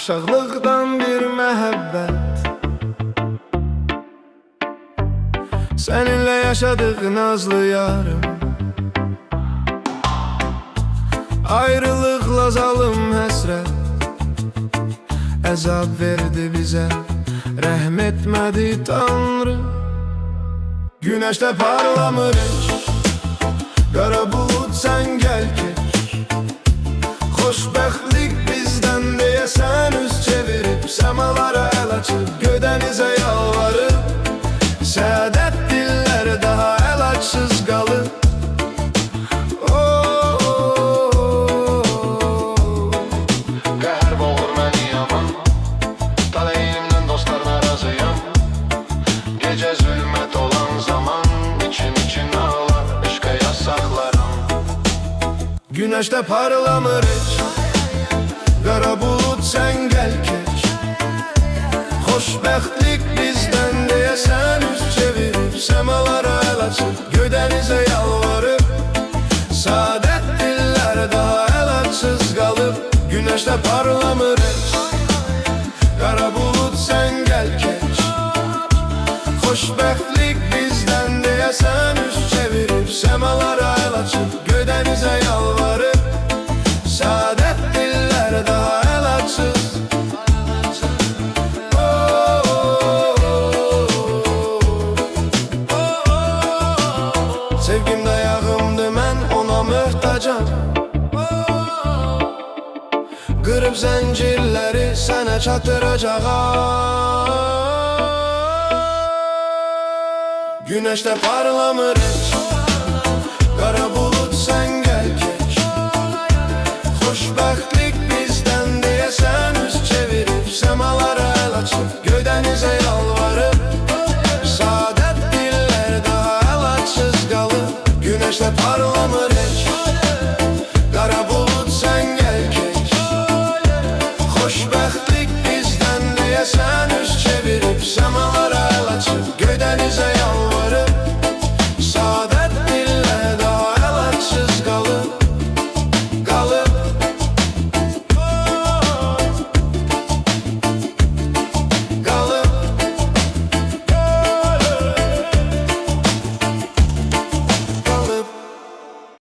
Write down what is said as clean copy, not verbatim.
uşaqlıqdan bir məhəbbət, səninlə yaşadıq nazlı yarım. Ayrılıqla zalım həsrət əzab verdi bizə, rəhm etmədi Tanrı. Güneşte parlamır heç, qara bulud sən gəl keç. Xoşbəxtlik bizdən deyə sən üz çevirib, səmalara əl açıb, gödənizə yalvarıb. Səadət dillər daha əl açsız qalıb. Qəhər boğur məni yaman, taleyimdən dostlarına razıyam. Gecə zülmət olan zaman, için ağlar, eşqə yasaqlaram. Güneşte parlamır heç, qara bulud sən gəl keç. Xoşbəxtlik bizdən deyə sən üz çevirib, səmalara əl açıb, gödənizə yalvarıb. Saadət dillər daha əl açsız qalıb. Güneşte parlamır heç, qara bulud sən gəl keç. Xoşbəxtlik bizdən deyə sən üz çevirib, səmalara əl açıb, gödənizə yalvarıb. Saadət dillər daha əl açsız. Sevgim dayağımdı, mən ona möhtacam. Qırıb zəncirləri sənə çatdıracağam. Güneşte parlamır heç,